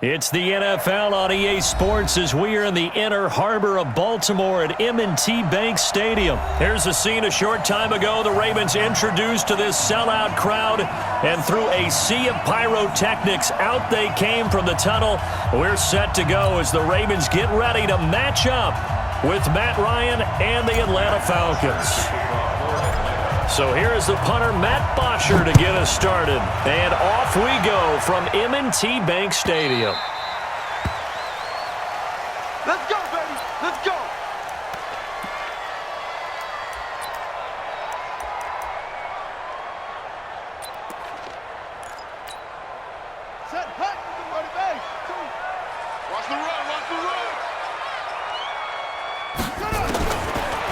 It's the NFL on EA Sports as we are in the inner harbor of Baltimore at M&T Bank Stadium. Here's a scene a short time ago. The Ravens introduced to this sellout crowd, and through a sea of pyrotechnics, out they came from the tunnel. We're set to go as the Ravens get ready to match up with Matt Ryan and the Atlanta Falcons. So here is the punter, Matt Bosher, to get us started. And off we go from M&T Bank Stadium. Let's go, baby. Let's go. Set hut with the running back. Watch the run. Watch the run.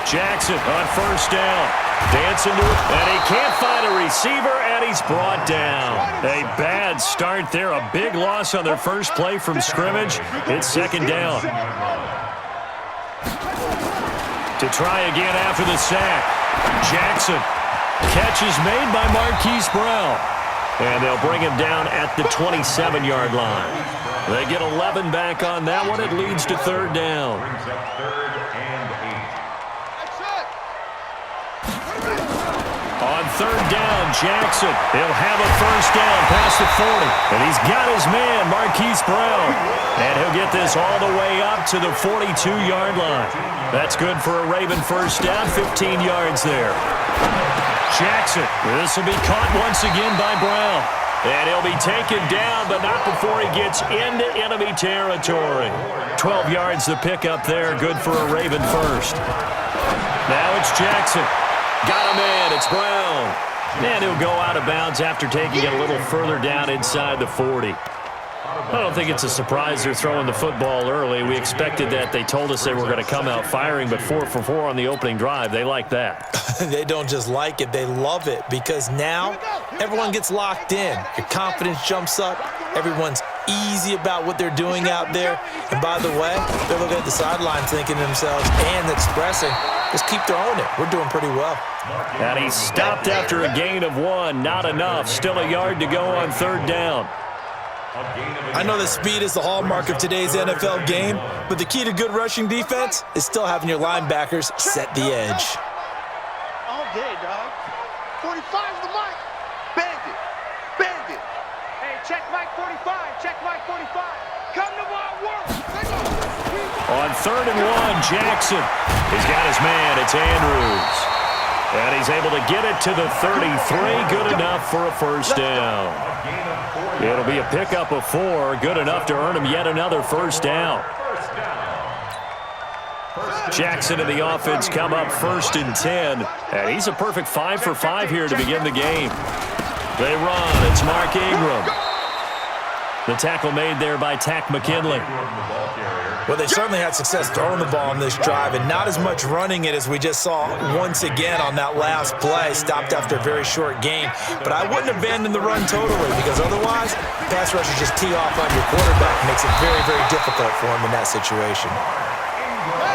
Jackson on first down. Dancing to it, and he can't find a receiver, and he's brought down. A bad start there, a big loss on their first play from scrimmage. It's second down. To try again after the sack. Jackson. Catch is made by Marquise Brown. And they'll bring him down at the 27-yard line. They get 11 back on that one. It leads to third down. On third down, Jackson. He'll have a first down past the 40. And he's got his man, Marquise Brown. And he'll get this all the way up to the 42-yard line. That's good for a Raven first down, 15 yards there. Jackson. This will be caught once again by Brown. And he'll be taken down, but not before he gets into enemy territory. 12 yards the pickup there, good for a Raven first. Now it's Jackson. Got him in. It's Brown. And he'll go out of bounds after taking it a little further down inside the 40. I don't think it's a surprise they're throwing the football early. We expected that. They told us they were going to come out firing, but 4 for 4 on the opening drive. They like that. They don't just like it. They love it because now everyone gets locked in. Your confidence jumps up. Everyone's easy about what they're doing out there. And by the way, they're looking at the sideline thinking to themselves and expressing, just keep throwing it. We're doing pretty well. And he stopped after a gain of 1. Not enough. Still a yard to go on third down. I know that speed is the hallmark of today's NFL game, but the key to good rushing defense is still having your linebackers set the edge. All day, dog. 45's the mic. Bandit. Hey, check mic 45. Check mic 45. Come to my work. On third and 1, Jackson. He's got his man. It's Andrews. And he's able to get it to the 33. Good enough for a first down. It'll be a pickup of 4. Good enough to earn him yet another first down. Jackson and the offense come up first and 10. And he's a perfect 5 for 5 here to begin the game. They run. It's Mark Ingram. The tackle made there by Tack McKinley. Well, they certainly had success throwing the ball on this drive and not as much running it as we just saw once again on that last play. Stopped after a very short gain. But I wouldn't abandon the run totally because otherwise, pass rushers just tee off on your quarterback. Makes it very, very difficult for him in that situation.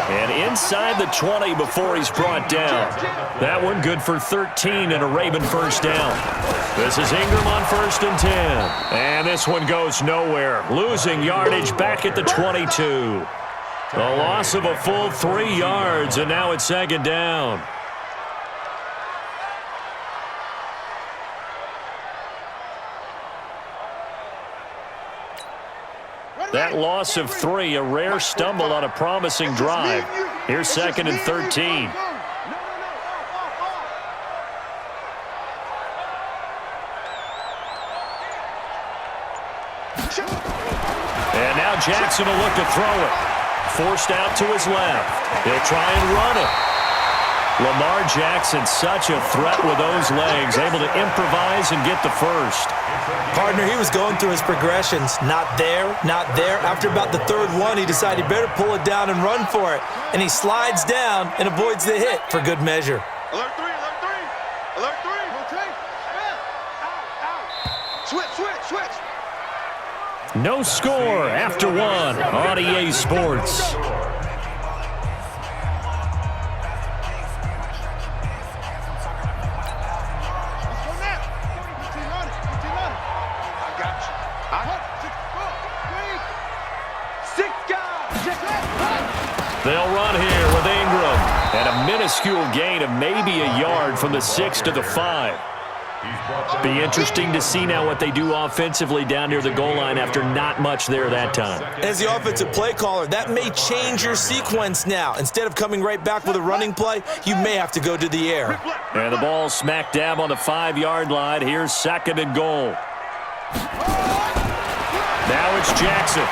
And inside the 20 before he's brought down. That one good for 13 and a Raven first down. This is Ingram on first and 10. And this one goes nowhere. Losing yardage back at the 22. A loss of a full 3 yards, and now it's second down. That loss of 3, a rare stumble on a promising drive. Here's second and 13. And now Jackson will look to throw it. Forced out to his left. He'll try and run it. Lamar Jackson, such a threat with those legs, able to improvise and get the first. Partner, he was going through his progressions. Not there, not there. After about the third one, he decided he better pull it down and run for it. And he slides down and avoids the hit for good measure. Alert 3, alert 3. Alert 3. Rotate. Switch. No score after 1 on EA Sports. And a minuscule gain of maybe a yard from the 6 to the 5. Be interesting to see now what they do offensively down near the goal line after not much there that time. As the offensive play caller, that may change your sequence now. Instead of coming right back with a running play, you may have to go to the air. And the ball smack dab on the 5-yard line. Here's 2nd and goal. Now it's Jackson.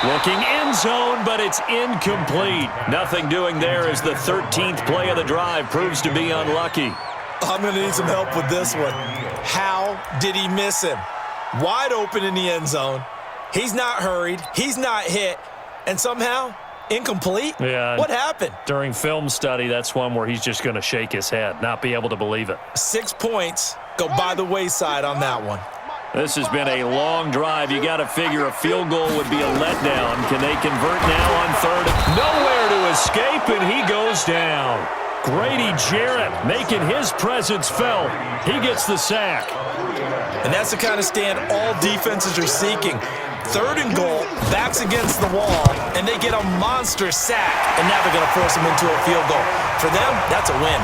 Looking end zone, but it's incomplete. Nothing doing there as the 13th play of the drive proves to be unlucky. I'm going to need some help with this one. How did he miss him? Wide open in the end zone. He's not hurried. He's not hit. And somehow, incomplete? Yeah. What happened? During film study, that's one where he's just going to shake his head, not be able to believe it. 6 points go by the wayside on that one. This has been a long drive. You got to figure a field goal would be a letdown. Can they convert now on 3rd? Nowhere to escape, and he goes down. Grady Jarrett making his presence felt. He gets the sack. And that's the kind of stand all defenses are seeking. 3rd and goal, backs against the wall, and they get a monster sack. And now they're going to force him into a field goal. For them, that's a win.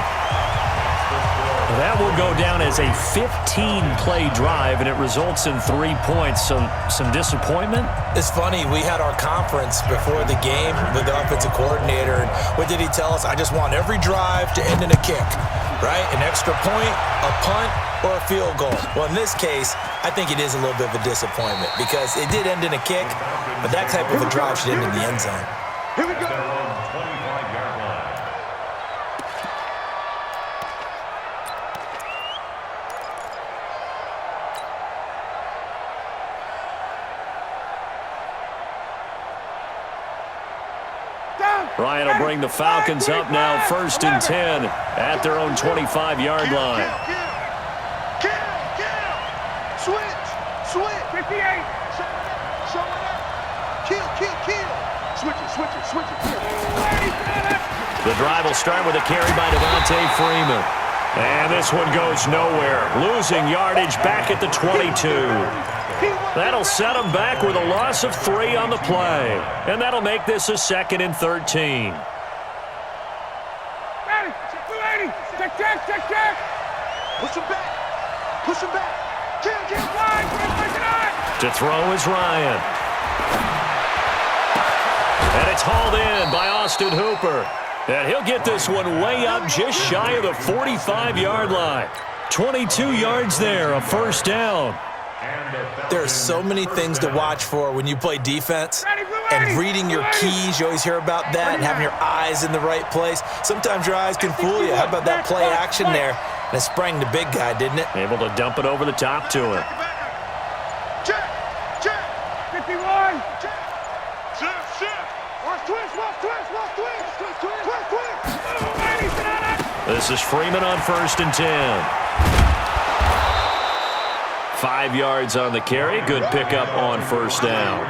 That will go down as a 15-play drive, and it results in 3 points. So some disappointment? It's funny. We had our conference before the game with the offensive coordinator. And what did he tell us? I just want every drive to end in a kick, right? An extra point, a punt, or a field goal. Well, in this case, I think it is a little bit of a disappointment because it did end in a kick, but that type of a drive should end in the end zone. Here we go. Ryan will bring the Falcons up now 1st and 10 at their own 25-yard line. Kill. Switch. 58. Show it up. Kill. Switch it. The drive will start with a carry by Devontae Freeman. And this one goes nowhere. Losing yardage back at the 22. That'll set them back with a loss of 3 on the play. And that'll make this a 2nd and 13. Check. Push him back. Kill. To throw is Ryan. And it's hauled in by Austin Hooper. And he'll get this one way up just shy of the 45-yard line. 22 yards there, a 1st down. There are so many things to watch for when you play defense. And reading your keys, you always hear about that, and having your eyes in the right place. Sometimes your eyes can fool you. How about that play action there? And it sprang the big guy, didn't it? Able to dump it over the top to him. Check. 51. Shift. Watch twist. This is Freeman on 1st and 10. 5 yards on the carry. Good pickup on 1st down.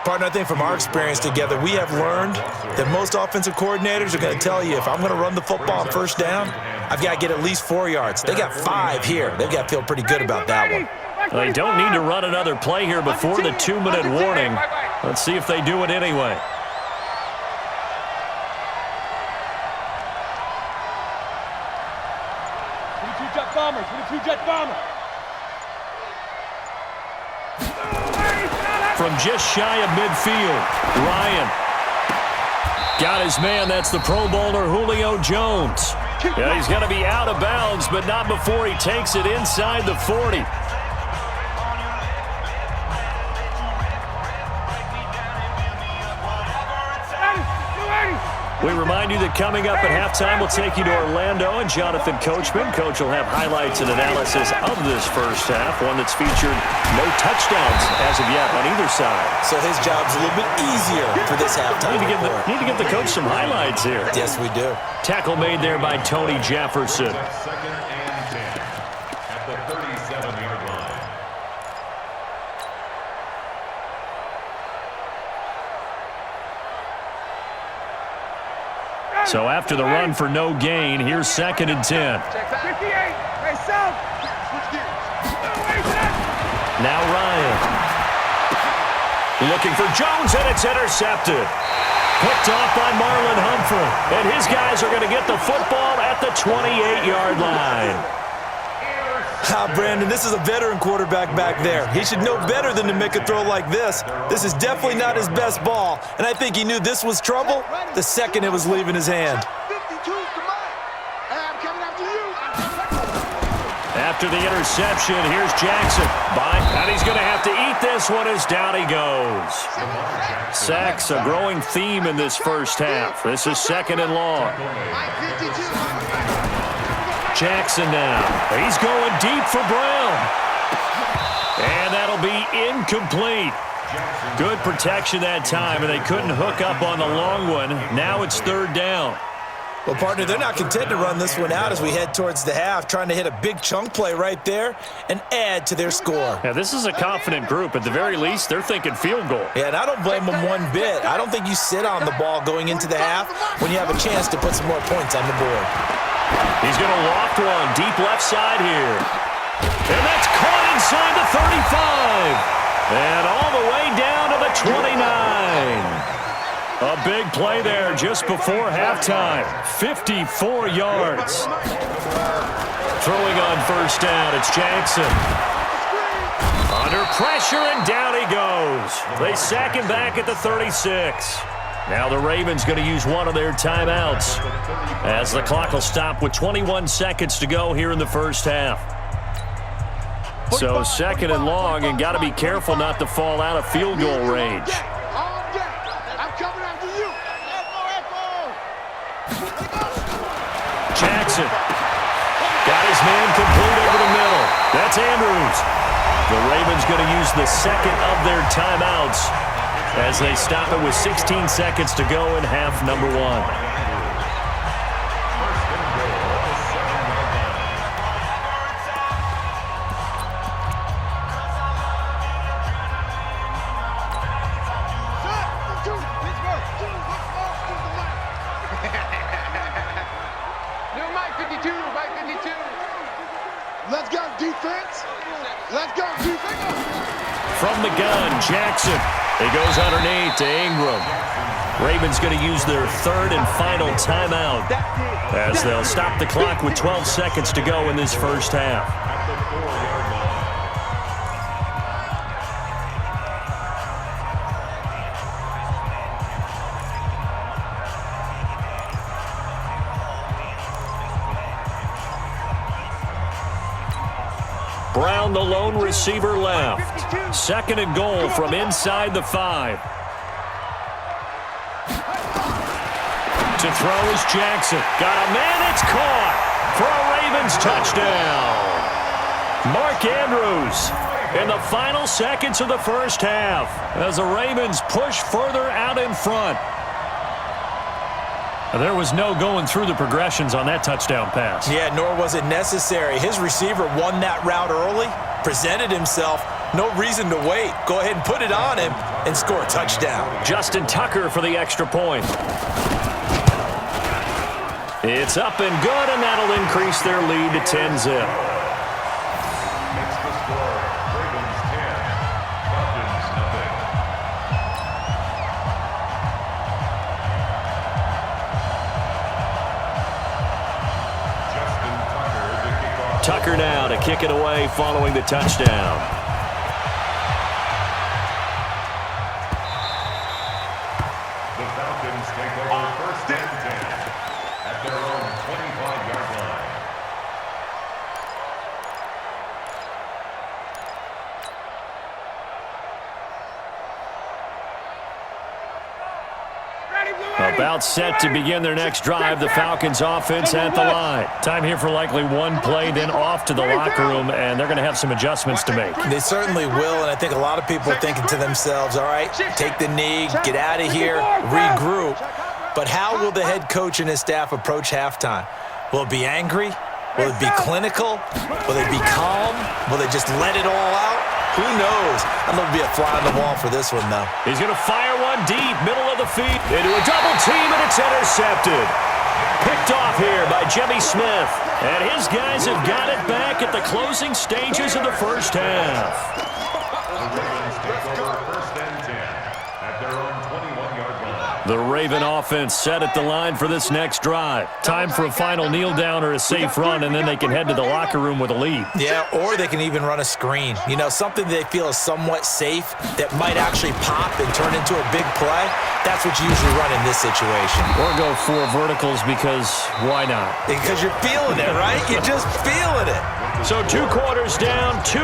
Partner, I think from our experience together, we have learned that most offensive coordinators are going to tell you, if I'm going to run the football on 1st down, I've got to get at least 4 yards. They got 5 here. They've got to feel pretty good about that one. They don't need to run another play here before the 2-minute warning. Let's see if they do it anyway. Jet bomber. From just shy of midfield, Ryan got his man. That's the Pro Bowler Julio Jones. Yeah, he's going to be out of bounds, but not before he takes it inside the 40. We remind you that coming up at halftime, we'll take you to Orlando and Jonathan Coachman. Coach will have highlights and analysis of this first half, one that's featured no touchdowns as of yet on either side. So his job's a little bit easier for this halftime. Need to give the coach some highlights here. Yes, we do. Tackle made there by Tony Jefferson. So after the run for no gain, here's 2nd and 10. 58. Hey, south. Now Ryan. Looking for Jones, and it's intercepted. Picked off by Marlon Humphrey. And his guys are going to get the football at the 28-yard line. Brandon, this is a veteran quarterback back there. He should know better than to make a throw like this. This is definitely not his best ball, and I think he knew this was trouble the second it was leaving his hand. After the interception, here's Jackson. And he's going to have to eat this one as down he goes. Sacks, a growing theme in this first half. This is 2nd and long. Jackson now. He's going deep for Brown. And that'll be incomplete. Good protection that time, and they couldn't hook up on the long one. Now it's 3rd down. Well, partner, they're not content to run this one out as we head towards the half, trying to hit a big chunk play right there and add to their score. Yeah, this is a confident group. At the very least, they're thinking field goal. Yeah, and I don't blame them one bit. I don't think you sit on the ball going into the half when you have a chance to put some more points on the board. He's going to loft one deep left side here. And that's caught inside the 35. And all the way down to the 29. A big play there just before halftime. 54 yards. Throwing on 1st down, it's Jackson. Under pressure, and down he goes. They sack him back at the 36. Now the Ravens going to use one of their timeouts as the clock will stop with 21 seconds to go here in the first half. So 2nd and long, and got to be careful not to fall out of field goal range. Jackson got his man complete over the middle. That's Andrews. The Ravens going to use the 2nd of their timeouts as they stop it with 16 seconds to go in half number 1. Let's go, defense. Let's go, defense. From the gun, Jackson. He goes underneath to Ingram. Ravens going to use their 3rd and final timeout as they'll stop the clock with 12 seconds to go in this first half. Brown, the lone receiver, left. 2nd and goal from inside the 5. To throw is Jackson. Got a man, it's caught for a Ravens touchdown. Mark Andrews in the final seconds of the first half as the Ravens push further out in front. There was no going through the progressions on that touchdown pass. Yeah, nor was it necessary. His receiver won that route early, presented himself. No reason to wait. Go ahead and put it on him and score a touchdown. Justin Tucker for the extra point. It's up and good, and that'll increase their lead to 10-zip. Tucker now to kick it away following the touchdown. The Falcons take over 1st and 10 at their own 25-yard line. About set to begin their next drive, the Falcons offense at the line. Time here for likely one play, then off to the locker room, and they're going to have some adjustments to make. They certainly will, and I think a lot of people are thinking to themselves, all right, take the knee, get out of here, regroup. But how will the head coach and his staff approach halftime? Will it be angry? Will it be clinical? Will they be calm? Will they just let it all out? Who knows? I'd love to be a fly on the wall for this one, though. He's going to fire one deep, middle of the feet, into a double team, and it's intercepted. Picked off here by Jimmy Smith. And his guys have got it back at the closing stages of the first half. The Ravens take over 1st and 10 at their own 21-yard line. The Raven offense set at the line for this next drive. Time for a final kneel down or a safe run, and then they can head to the locker room with a lead. Yeah, or they can even run a screen. You know, something they feel is somewhat safe that might actually pop and turn into a big play. That's what you usually run in this situation. Or go 4 verticals because why not? Because you're feeling it, right? You're just feeling it. So 2 quarters down, 2